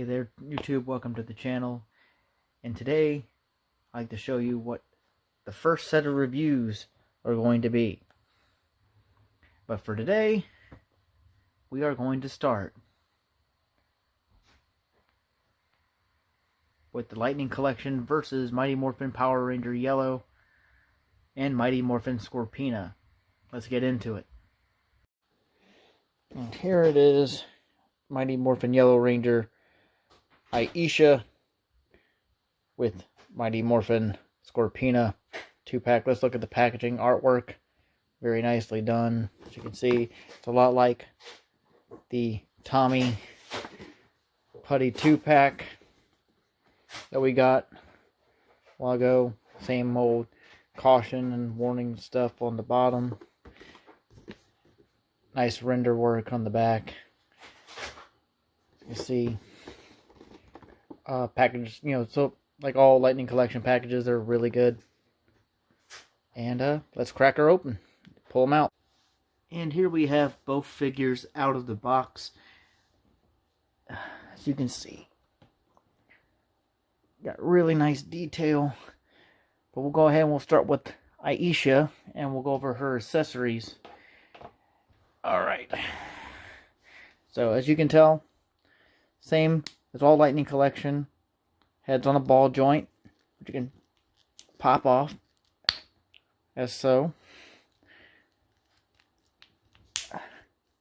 Hey there YouTube, welcome to the channel, and today I'd like to show you what the first set of reviews are going to be. But for today, we are going to start with the Lightning Collection versus Mighty Morphin Power Ranger Yellow and Mighty Morphin Scorpina. Let's get into it. And here it is, Mighty Morphin Yellow Ranger Aisha with Mighty Morphin Scorpina 2-pack. Let's look at the packaging artwork. Very nicely done. As you can see, it's a lot like the Tommy Putty 2-pack that we got a while ago. Same old caution and warning stuff on the bottom. Nice render work on the back. As you can see, package, so like all Lightning Collection packages, they're really good. And let's crack her open, pull them out. And here we have both figures out of the box. As you can see, got really nice detail. But we'll go ahead and we'll start with Aisha, and we'll go over her accessories. Alright. So as you can tell, same as all Lightning Collection. Head's on a ball joint, which you can pop off, as so.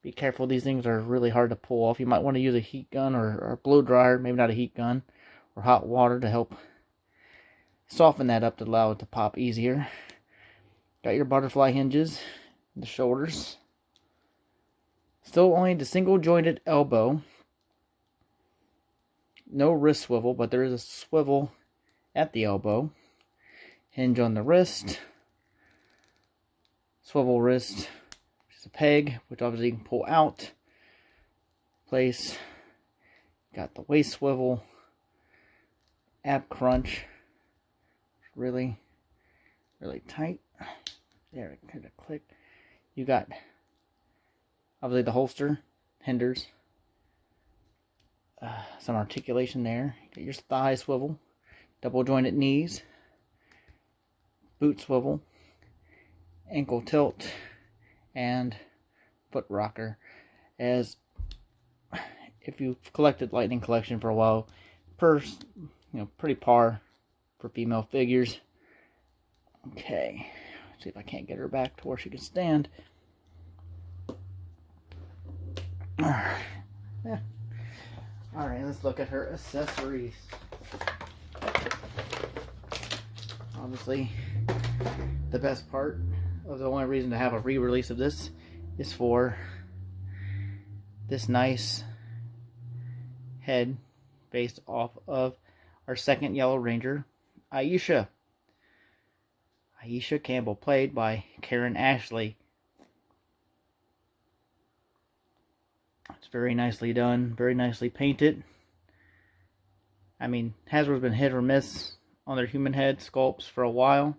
Be careful, these things are really hard to pull off. You might want to use a heat gun or a blow dryer, maybe not a heat gun, or hot water to help soften that up to allow it to pop easier. Got your butterfly hinges, the shoulders. Still only the single jointed elbow. No wrist swivel, but there is a swivel at the elbow. Hinge on the wrist. Swivel wrist, which is a peg, which obviously you can pull out. Place. Got the waist swivel. Ab crunch. Really, really tight. There, it kind of clicked. You got, obviously, the holster, hinders. Some articulation there. Get your thigh swivel, double jointed knees, boot swivel, ankle tilt, and foot rocker. As if you've collected Lightning Collection for a while, pretty par for female figures. Okay, let's see if I can't get her back to where she can stand. Yeah. Alright, let's look at her accessories. Obviously, the best part of the only reason to have a re-release of this is for this nice head based off of our second Yellow Ranger, Aisha. Aisha Campbell, played by Karen Ashley. It's very nicely done, very nicely painted. I mean, Hasbro's been hit or miss on their human head sculpts for a while.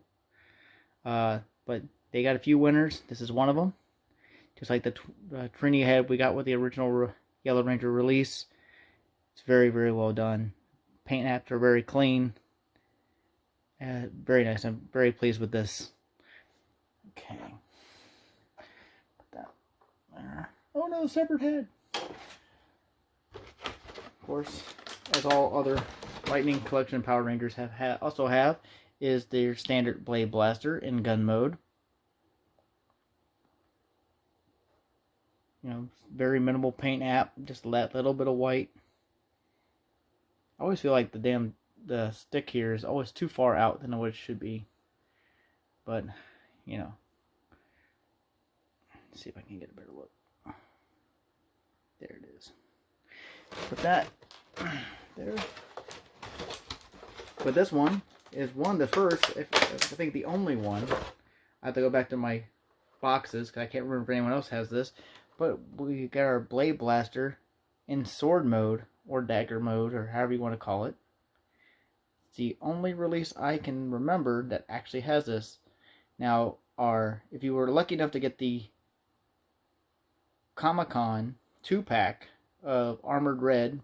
But they got a few winners. This is one of them. Just like the Trini head we got with the original Yellow Ranger release. It's very, very well done. Paint apps are very clean. Very nice. I'm very pleased with this. Okay. Put that there. Oh no, separate head. Of course, as all other Lightning Collection Power Rangers also have, is their standard Blade Blaster in gun mode. Very minimal paint app, just that little bit of white. I always feel like the stick here is always too far out than what it should be. But, let's see if I can get a better look. There it is. Put that there. But this one is one of the first, I think the only one. I have to go back to my boxes because I can't remember if anyone else has this. But we got our Blade Blaster in sword mode or dagger mode or however you want to call it. It's the only release I can remember that actually has this. Now, if you were lucky enough to get the Comic-Con 2-pack of Armored Red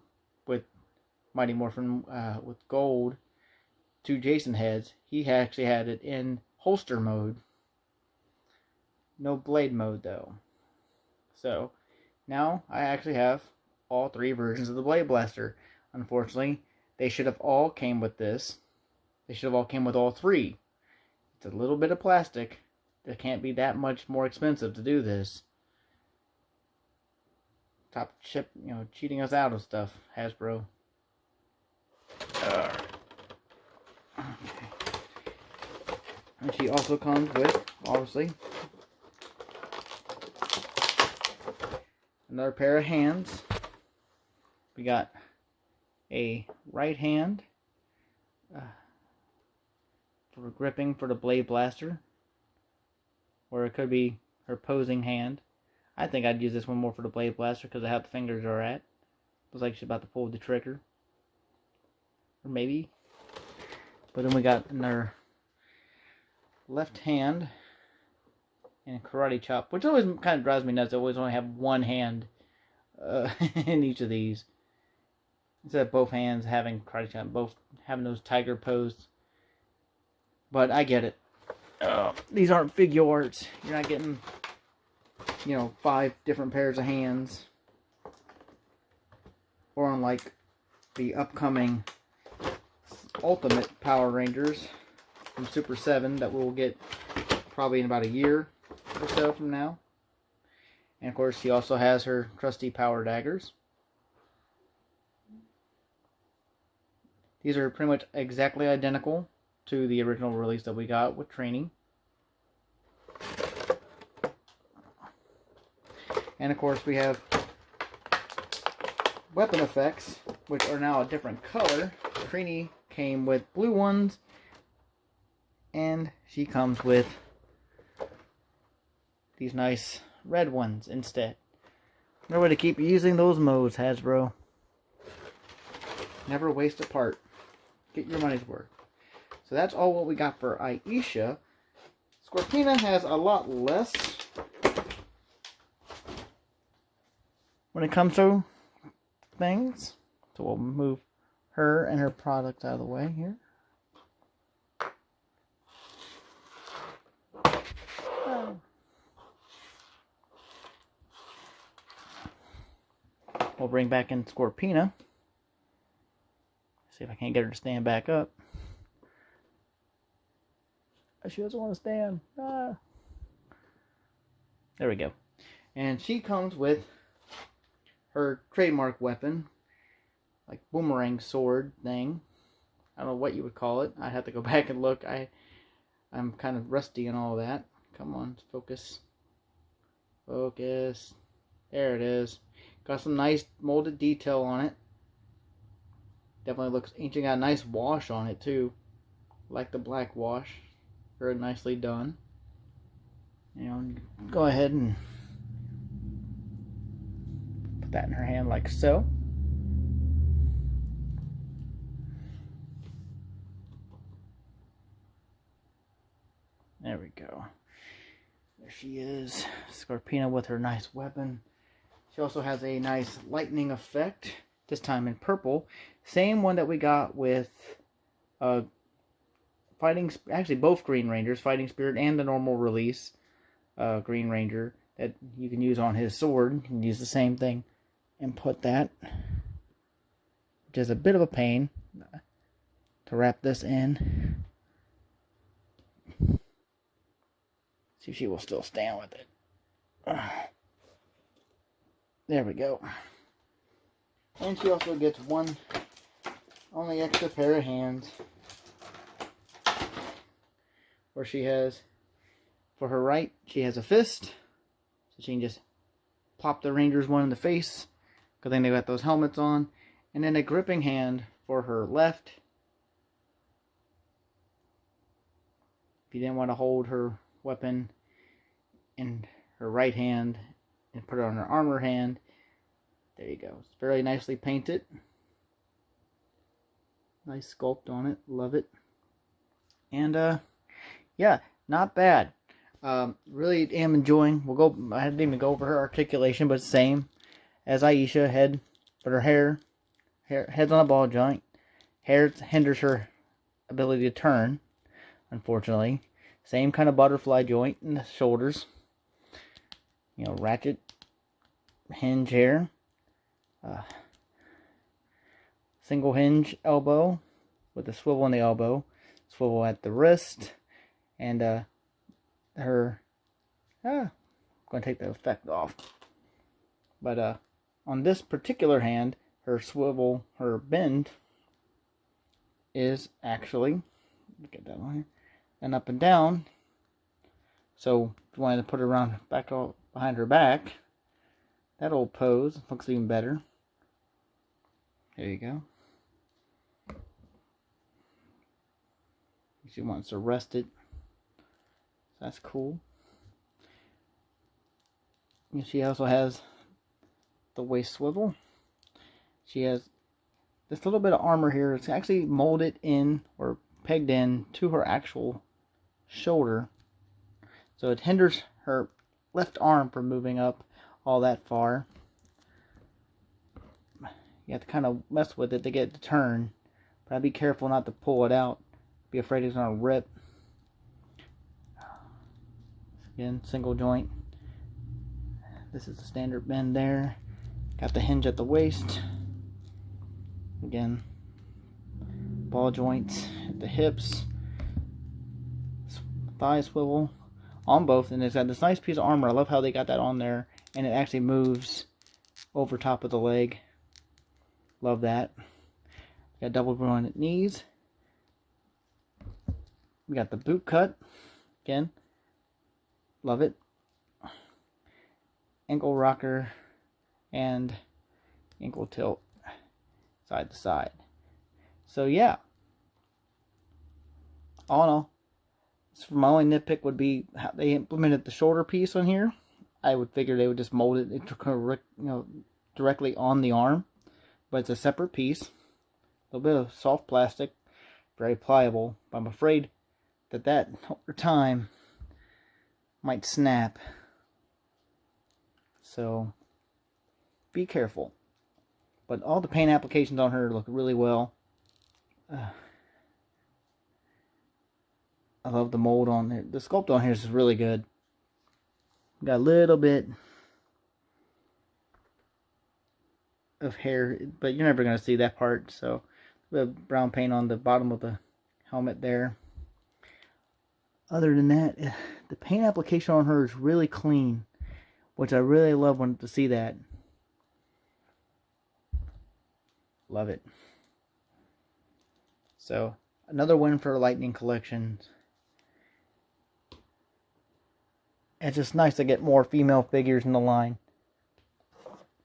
with Mighty Morphin with gold 2 Jason heads. He actually had it in holster mode. No blade mode though. So now I actually have all 3 versions of the Blade Blaster. Unfortunately, they should have all came with this. They should have all came with all 3. It's a little bit of plastic. It can't be that much more expensive to do this. Top chip, cheating us out of stuff, Hasbro. Alright. Okay. And she also comes with, obviously, another pair of hands. We got a right hand for gripping for the Blade Blaster, or it could be her posing hand. I think I'd use this one more for the Blade Blaster because of how the fingers are at. Looks like she's about to pull the trigger. Or maybe. But then we got another left hand and a karate chop, which always kind of drives me nuts. I always only have one hand in each of these. Instead of both hands having karate chop, both having those tiger pose. But I get it. These aren't figure arts. You're not getting, 5 different pairs of hands. Or unlike the upcoming Ultimate Power Rangers from Super 7 that we'll get probably in about a year or so from now. And of course, she also has her trusty power daggers. These are pretty much exactly identical to the original release that we got with training. And of course we have weapon effects, which are now a different color. Trini came with blue ones, and she comes with these nice red ones instead. No way to keep using those modes, Hasbro. Never waste a part. Get your money's worth. So that's all what we got for Aisha. Scorpina has a lot less when it comes to things. So we'll move her and her products out of the way here. We'll bring back in Scorpina. See if I can't get her to stand back up. She doesn't want to stand. Ah. There we go. And she comes with her trademark weapon, like boomerang sword thing. I don't know what you would call it. I'd have to go back and look. I'm kind of rusty and all that. Come on, focus. Focus. There it is. Got some nice molded detail on it. Definitely looks ancient. Got a nice wash on it too. Like the black wash. Very nicely done. Go ahead and put that in her hand like so. There we go. There she is. Scorpina with her nice weapon. She also has a nice lightning effect. This time in purple. Same one that we got with actually both Green Rangers, Fighting Spirit and the normal release Green Ranger that you can use on his sword. You can use the same thing and put that, which is a bit of a pain to wrap this in. See if she will still stand with it. There we go. And she also gets one only extra pair of hands, where she has, for her right, she has a fist, so she can just pop the Rangers one in the face, because then they got those helmets on, and then a gripping hand for her left. If you didn't want to hold her weapon in her right hand and put it on her armor hand, there you go. It's very nicely painted. Nice sculpt on it. Love it. And yeah, not bad. Really am enjoying. I didn't even go over her articulation, but same as Aisha. Head, but her hair head's on a ball joint. Hair hinders her ability to turn, unfortunately. Same kind of butterfly joint in the shoulders. You know, ratchet hinge here. Single hinge elbow with a swivel on the elbow. Swivel at the wrist. And I'm going to take the effect off. But on this particular hand, her swivel, her bend is actually, get that one here, and up and down. So if you wanted to put it around back behind her back, that old pose looks even better. There you go. She wants to rest it. That's cool. And she also has the waist swivel. She has this little bit of armor here. It's actually molded in or pegged in to her actual shoulder. So it hinders her left arm from moving up all that far. You have to kind of mess with it to get it to turn. But I'd be careful not to pull it out. Be afraid it's going to rip. Again, single joint. This is the standard bend there. Got the hinge at the waist. Again, ball joints at the hips. Thigh swivel on both. And it's got this nice piece of armor. I love how they got that on there. And it actually moves over top of the leg. Love that. Got double jointed knees. We got the boot cut. Again, love it. Ankle rocker and ankle tilt side to side. So yeah, all in all, my only nitpick would be how they implemented the shoulder piece on here. I would figure they would just mold it, directly on the arm, but it's a separate piece. A little bit of soft plastic, very pliable. But I'm afraid that over time might snap. So be careful. But all the paint applications on her look really well. I love the mold on there. The sculpt on here is really good. Got a little bit of hair, but you're never going to see that part. So the brown paint on the bottom of the helmet there. Other than that, the paint application on her is really clean, which I really love to see that. Love it. So, another win for Lightning Collection. It's just nice to get more female figures in the line.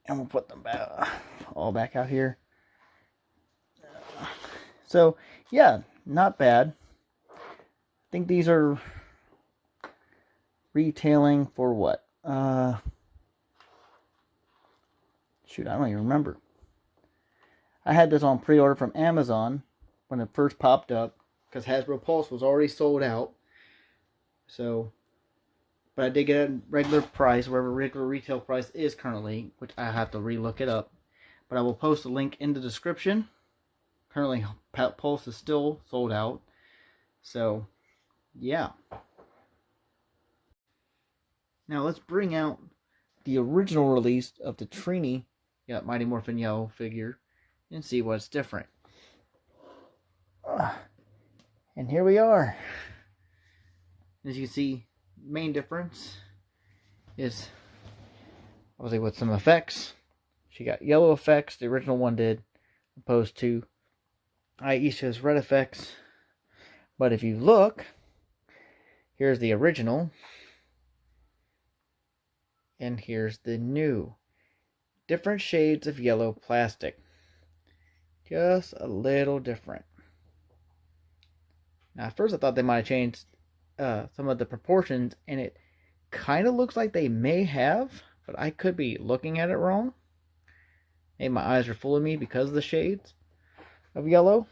And we'll put them back, all back out here. So, yeah, not bad. I think these are retailing for what? Shoot, I don't even remember. I had this on pre-order from Amazon when it first popped up because Hasbro Pulse was already sold out. So, but I did get a regular price, wherever regular retail price is currently, which I have to re-look it up. But I will post a link in the description. Currently, Pulse is still sold out. So, yeah. Now let's bring out the original release of the Trini Mighty Morphin Yellow figure and see what's different. And here we are. As you can see, main difference is obviously with some effects. She got yellow effects, the original one did, opposed to Aisha's red effects. But if you look, here's the original, and here's the new. Different shades of yellow plastic. Just a little different. Now, at first I thought they might have changed some of the proportions, and it kind of looks like they may have, but I could be looking at it wrong. Maybe my eyes are fooling me because of the shades of yellow.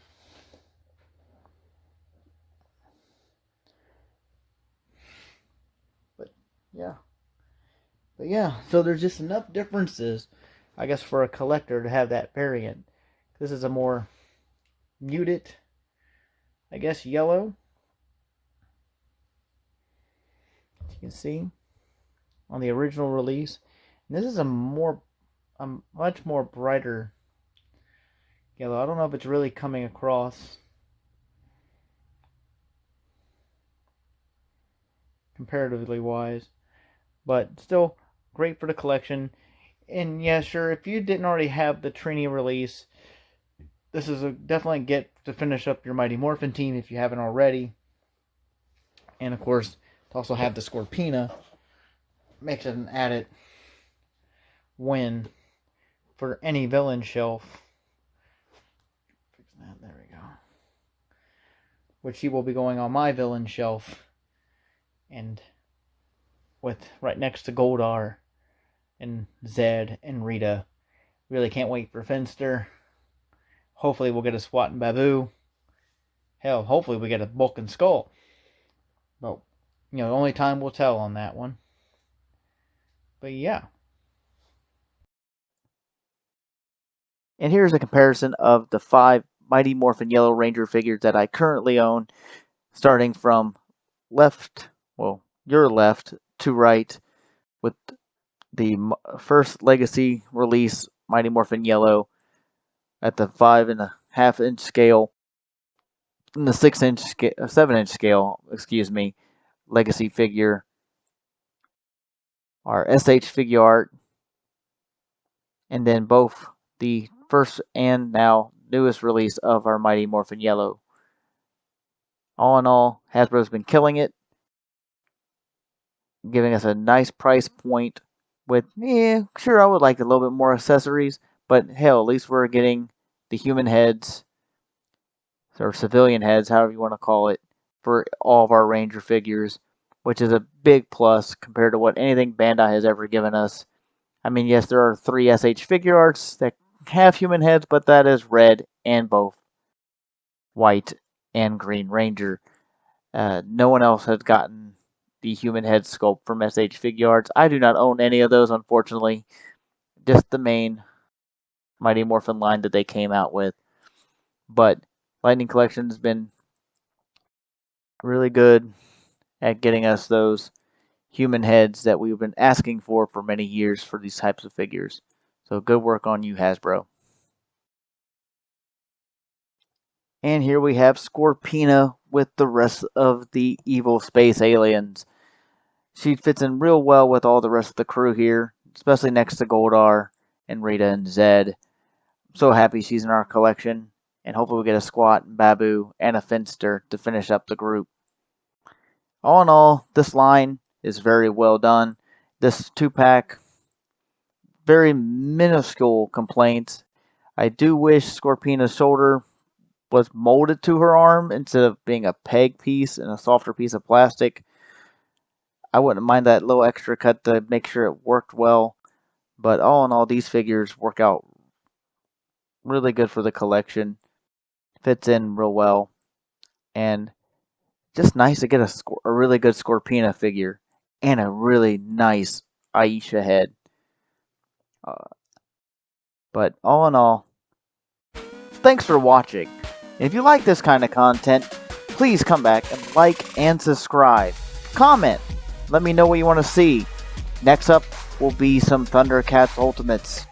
But yeah, so there's just enough differences, I guess, for a collector to have that variant. This is a more muted, I guess, yellow. As you can see on the original release. And this is a much more brighter yellow. I don't know if it's really coming across comparatively wise, but still great for the collection. And yeah, sure, if you didn't already have the Trini release, this is definitely get to finish up your Mighty Morphin team if you haven't already. And of course, to also have the Scorpina makes it an added win for any villain shelf. Fix that, there we go. Which she will be going on my villain shelf. And with right next to Goldar and Zed and Rita. Really can't wait for Finster. Hopefully we'll get a Swat and Babu. Hell, hopefully we get a Bulk and Skull. But, only time will tell on that one. But yeah. And here's a comparison of the 5 Mighty Morphin Yellow Ranger figures that I currently own. Starting from your left to right, with the first Legacy release Mighty Morphin Yellow at the 5.5-inch scale, and the 7-inch scale, Legacy figure. Our SH figure art, and then both the first and now newest release of our Mighty Morphin Yellow. All in all, Hasbro's been killing it, giving us a nice price point with, sure, I would like a little bit more accessories, but hell, at least we're getting the human heads, or civilian heads, however you want to call it, for all of our Ranger figures, which is a big plus compared to what anything Bandai has ever given us. I mean, yes, there are 3 SH figure arts that have human heads, but that is red and both white and green Ranger. No one else has gotten the human head sculpt from SH figure arts. I do not own any of those, unfortunately. Just the main Mighty Morphin line that they came out with. But Lightning Collection has been really good at getting us those human heads that we've been asking for many years for these types of figures. So good work on you, Hasbro. And here we have Scorpina with the rest of the evil space aliens. She fits in real well with all the rest of the crew here, especially next to Goldar and Rita and Zed. I'm so happy she's in our collection, and hopefully we get a Squat and Babu and a Finster to finish up the group. All in all, this line is very well done. This 2-pack, very minuscule complaints. I do wish Scorpina's shoulder was molded to her arm instead of being a peg piece and a softer piece of plastic. I wouldn't mind that little extra cut to make sure it worked well. But all in all, these figures work out really good for the collection. Fits in real well. And just nice to get a really good Scorpina figure and a really nice Aisha head. But all in all, thanks for watching. If you like this kind of content, please come back and like and subscribe. Comment. Let me know what you want to see. Next up will be some Thundercats Ultimates.